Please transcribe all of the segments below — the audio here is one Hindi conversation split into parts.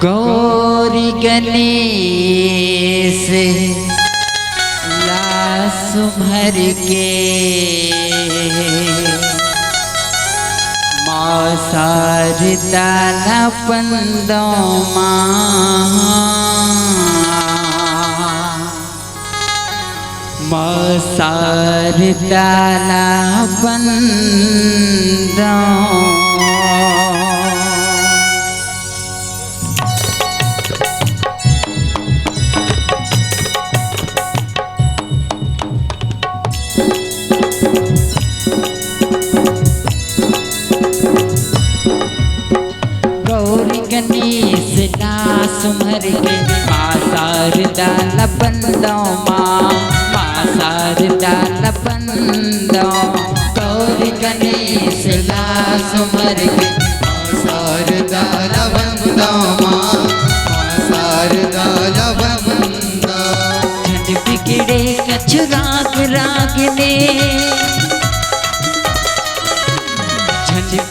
गौरी गणेश लाश भर के माँ शारदा पंदो माँ शारदा पंदो गणेश लाश भर के माँ शारदा पंदो माँ शारदा पंदो गौरी गणेश लाश भर के माँ शारदा पंदो माँ शारदा पंदो झंड बिगड़े कछ राग रागने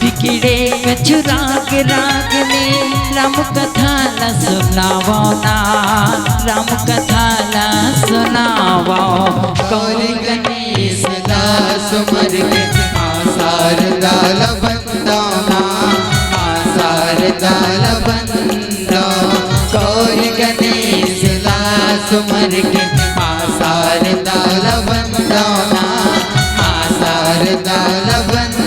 बिगड़े कछ राग रागने राम कथा न सुनावो ना राम कथा न सुनावो गौरी गणेश लाश भर के माँ शारदा पंदो माँ शारदा पंदो गौरी गणेश लाश भर के माँ शारदा पंदो माँ शारदा पंदो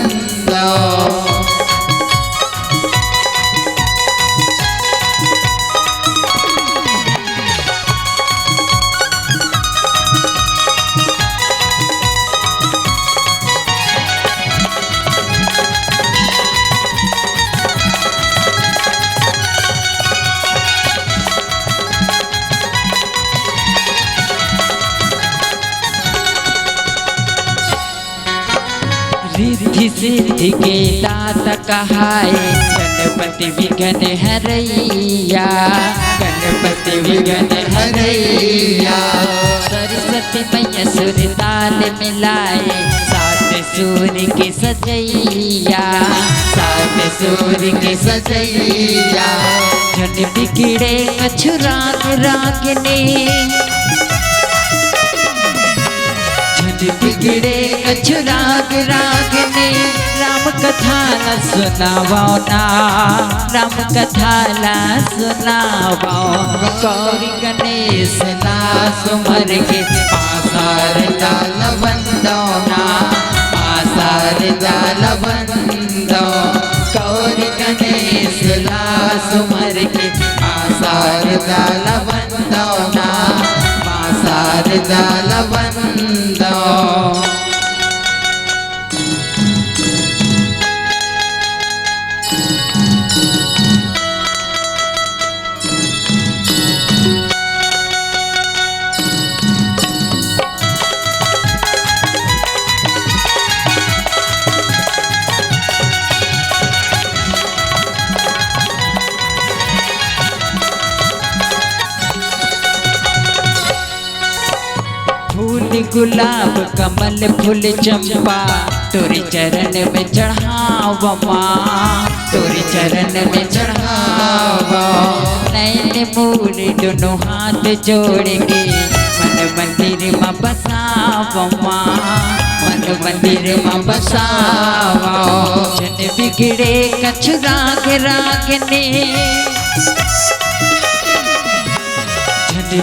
रिद्धि सिद्धि के दाता कहाए गणपति विघ्न हरैया गणपति विघ्न हरैया सरस्वती मैया सुर ताल मिलाए सात सूर्य के सजैया सात सूर्य के सजैया झंड बिगड़े कछ राग रागने बिगड़े कछ राग रागने राम कथा न सुनावो ना राम कथा न सुनावो गौरी गणेश लाश भर के माँ शारदा पंदो माँ शारदा पंदो गौरी गणेश लाश भर के माँ शारदा पंदो माँ शारदा पंदो फूल गुलाब कमल फूल चंपा तोरे चरण में चढ़ावा माँ तोरे चरण में चढ़ावा नैन मूल दोनों हाथ जोड़ के मन मंदिर में बसावा माँ मन मंदिर में बसावा झंड बिगड़े कछ राग रागने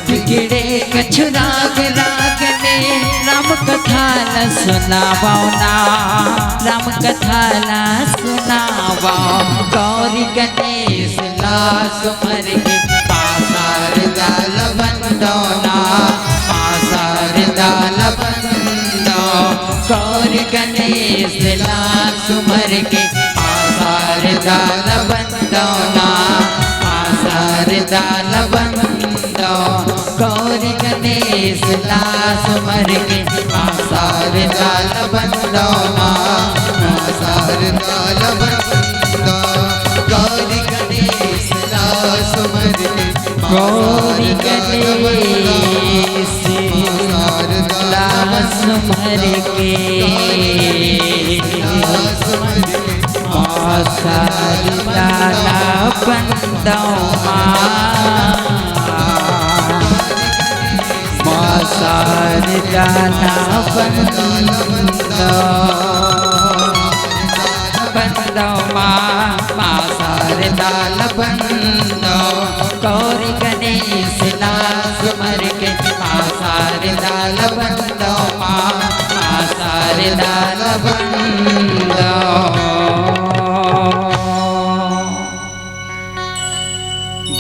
बिगड़े कछ राग रागने राम कथा न सुनावो ना राम कथा न सुनावो गौरी गणेश लाश भर के माँ शारदा पंदो माँ शारदा पंदो गौरी गणेश लाश भर के माँ शारदा पंदो माँ शारदा पंदो गौरी गणेश लाश भर के माँ शारदा पंदो माँ शारदा पंदो गौरी गणेश लाश भर के गौरी गणेश लाश भर के माँ शारदा बंदो माँ शारदा बंदो बंदो माँ शारदा बंदो गौरी गणेश लास मर के माँ शारदा बंदो माँ शारदा बंदो